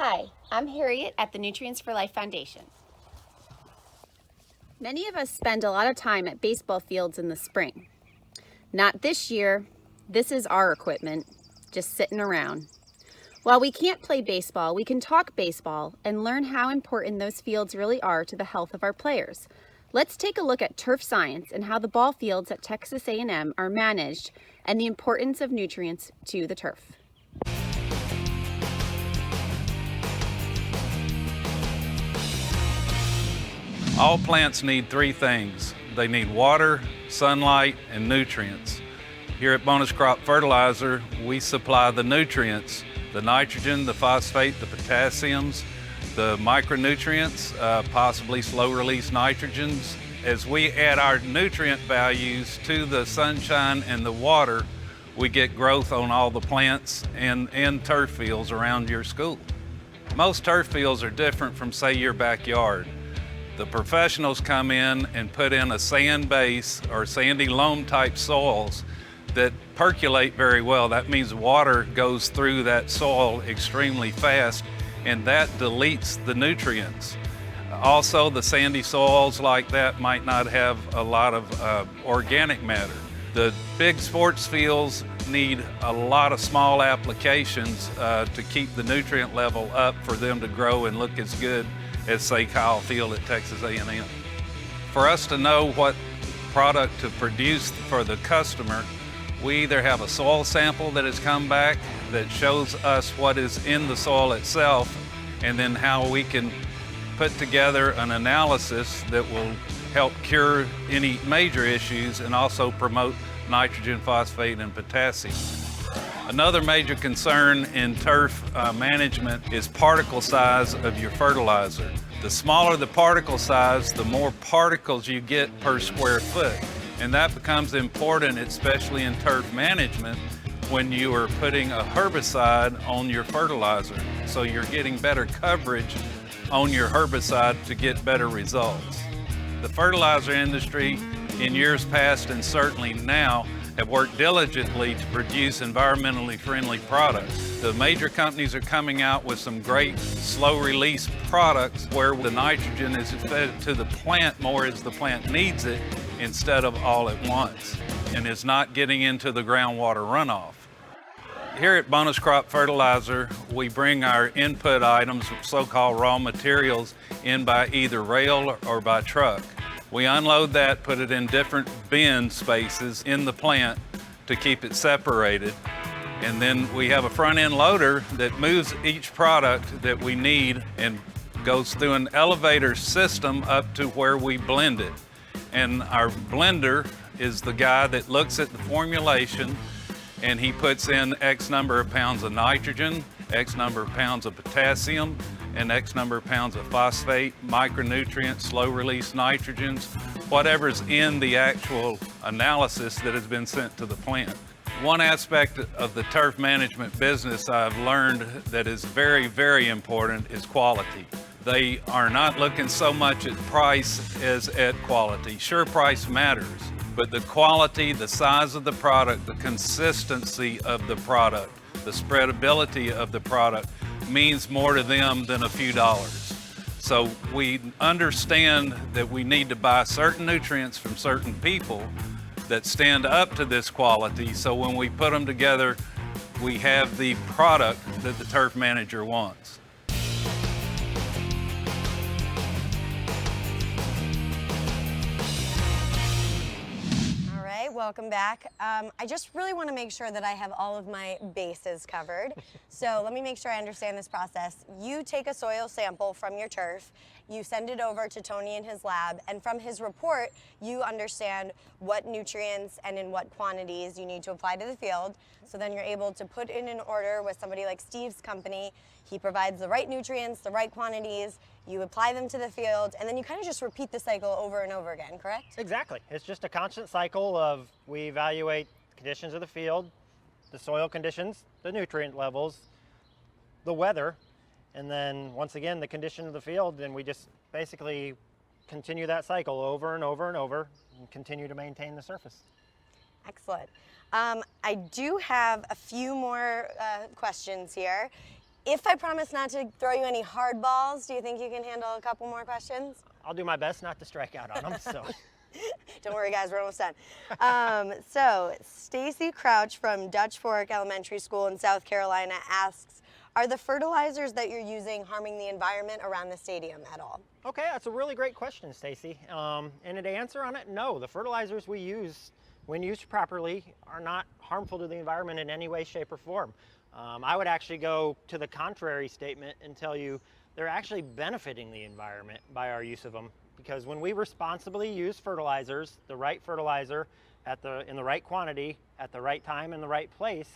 Hi, I'm Harriet at the Nutrients for Life Foundation. Many of us spend a lot of time at baseball fields in the spring. Not this year. This is our equipment, just sitting around. While we can't play baseball, we can talk baseball and learn how important those fields really are to the health of our players. Let's take a look at turf science and how the ball fields at Texas A&M are managed and the importance of nutrients to the turf. All plants need three things. They need water, sunlight, and nutrients. Here at Bonus Crop Fertilizer, we supply the nutrients, the nitrogen, the phosphate, the potassiums, the micronutrients, possibly slow-release nitrogens. As we add our nutrient values to the sunshine and the water, we get growth on all the plants and turf fields around your school. Most turf fields are different from, say, your backyard. The professionals come in and put in a sand base or sandy loam type soils that percolate very well. That means water goes through that soil extremely fast, and that deletes the nutrients. Also, the sandy soils like that might not have a lot of organic matter. The big sports fields need a lot of small applications to keep the nutrient level up for them to grow and look as good as, say, Kyle Field at Texas A&M. For us to know what product to produce for the customer, we either have a soil sample that has come back that shows us what is in the soil itself, and then how we can put together an analysis that will help cure any major issues and also promote nitrogen, phosphate, and potassium. Another major concern in turf management is particle size of your fertilizer. The smaller the particle size, the more particles you get per square foot. And that becomes important, especially in turf management, when you are putting a herbicide on your fertilizer. So you're getting better coverage on your herbicide to get better results. The fertilizer industry in years past and certainly now have worked diligently to produce environmentally friendly products. The major companies are coming out with some great slow release products where the nitrogen is fed to the plant more as the plant needs it instead of all at once, and is not getting into the groundwater runoff. Here at Bonus Crop Fertilizer, we bring our input items, so-called raw materials, in by either rail or by truck. We unload that, put it in different bin spaces in the plant to keep it separated. And then we have a front end loader that moves each product that we need and goes through an elevator system up to where we blend it. And our blender is the guy that looks at the formulation, and he puts in X number of pounds of nitrogen, X number of pounds of potassium, and X number of pounds of phosphate, micronutrients, slow release nitrogens, whatever's in the actual analysis that has been sent to the plant. One aspect of the turf management business I've learned that is very, very important is quality. They are not looking so much at price as at quality. Sure, price matters, but the quality, the size of the product, the consistency of the product, the spreadability of the product means more to them than a few dollars. So we understand that we need to buy certain nutrients from certain people that stand up to this quality, so when we put them together, we have the product that the turf manager wants. Welcome back. I just really want to make sure that I have all of my bases covered. So let me make sure I understand this process. You take a soil sample from your turf, you send it over to Tony in his lab, and from his report, you understand what nutrients and in what quantities you need to apply to the field. So then you're able to put in an order with somebody like Steve's company. He provides the right nutrients, the right quantities, you apply them to the field, and then you kind of just repeat the cycle over and over again, correct? Exactly. It's just a constant cycle of we evaluate conditions of the field, the soil conditions, the nutrient levels, the weather, and then once again the condition of the field, and we just basically continue that cycle over and over and over and continue to maintain the surface. Excellent. I do have a few more questions here. If I promise not to throw you any hard balls, do you think you can handle a couple more questions? I'll do my best not to strike out on them. So, Don't worry, guys, we're almost done. So Stacy Crouch from Dutch Fork Elementary School in South Carolina asks, are the fertilizers that you're using harming the environment around the stadium at all? okay, that's a really great question, Stacy. And the answer on it, no. The fertilizers we use, when used properly, are not harmful to the environment in any way, shape, or form. I would actually go to the contrary statement and tell you they're actually benefiting the environment by our use of them. Because when we responsibly use fertilizers, the right fertilizer in the right quantity, at the right time, in the right place,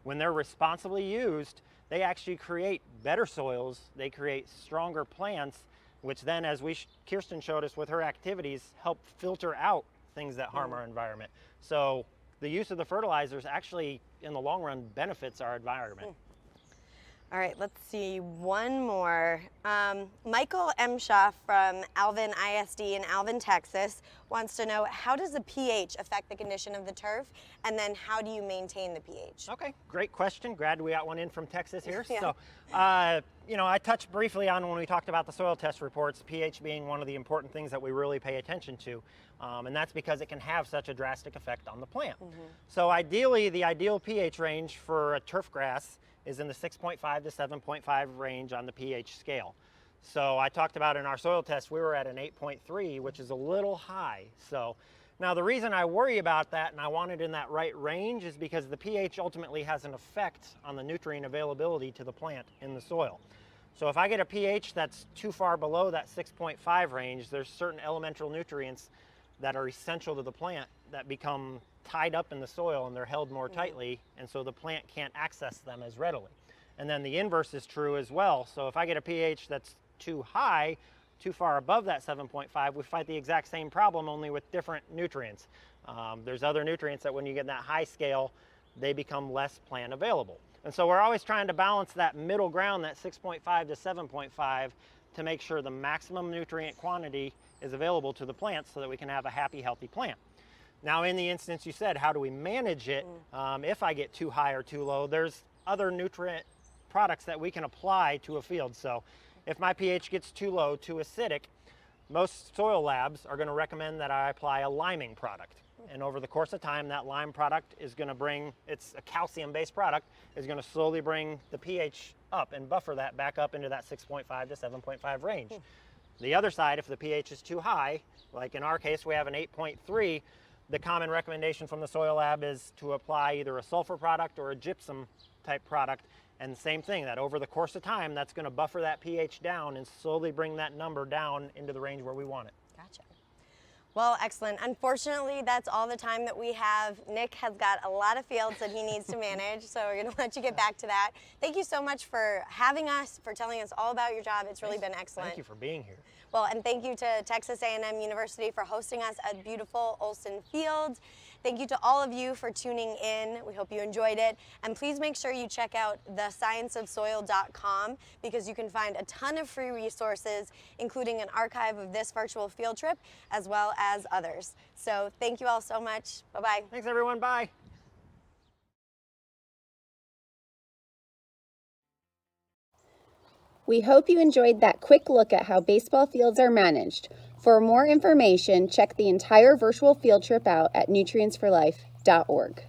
when they're responsibly used, they actually create better soils, they create stronger plants, which then, as Kirsten showed us with her activities, help filter out things that harm our environment. So the use of the fertilizers actually, in the long run, benefits our environment. All right, let's see, one more. Michael M. Shaw from Alvin ISD in Alvin, Texas wants to know, how does the pH affect the condition of the turf? And then how do you maintain the pH? Okay, great question. Glad we got one in from Texas here. Yeah. So, I touched briefly on when we talked about the soil test reports, pH being one of the important things that we really pay attention to. And that's because it can have such a drastic effect on the plant. So ideally, the ideal pH range for a turf grass is in the 6.5 to 7.5 range on the pH scale. So I talked about in our soil test, we were at an 8.3, which is a little high. So now the reason I worry about that and I want it in that right range is because the pH ultimately has an effect on the nutrient availability to the plant in the soil. So if I get a pH that's too far below that 6.5 range, there's certain elemental nutrients that are essential to the plant that become tied up in the soil and they're held more tightly, and so the plant can't access them as readily. And then the inverse is true as well. So if I get a pH that's too high, too far above that 7.5, we fight the exact same problem, only with different nutrients. There's other nutrients that when you get in that high scale, they become less plant available. And so we're always trying to balance that middle ground, that 6.5 to 7.5, to make sure the maximum nutrient quantity is available to the plant so that we can have a happy, healthy plant. Now, in the instance you said, how do we manage it if I get too high or too low? There's other nutrient products that we can apply to a field. So if my pH gets too low, too acidic, most soil labs are going to recommend that I apply a liming product. And over the course of time, that lime product is going to bring, it's a calcium-based product, is going to slowly bring the pH up and buffer that back up into that 6.5 to 7.5 range. The other side, if the pH is too high, like in our case, we have an 8.3, the common recommendation from the soil lab is to apply either a sulfur product or a gypsum type product. And same thing, that over the course of time, that's going to buffer that pH down and slowly bring that number down into the range where we want it. Gotcha. Well, excellent. Unfortunately, that's all the time that we have. Nick has got a lot of fields that he needs to manage, so we're going to let you get back to that. Thank you so much for having us, for telling us all about your job. It's really been excellent. Thank you for being here. Well, and thank you to Texas A&M University for hosting us at beautiful Olson Field. Thank you to all of you for tuning in. We hope you enjoyed it. And please make sure you check out thescienceofsoil.com because you can find a ton of free resources, including an archive of this virtual field trip, as well as others. So thank you all so much. Bye-bye. Thanks, everyone. Bye. We hope you enjoyed that quick look at how baseball fields are managed. For more information, check the entire virtual field trip out at nutrientsforlife.org.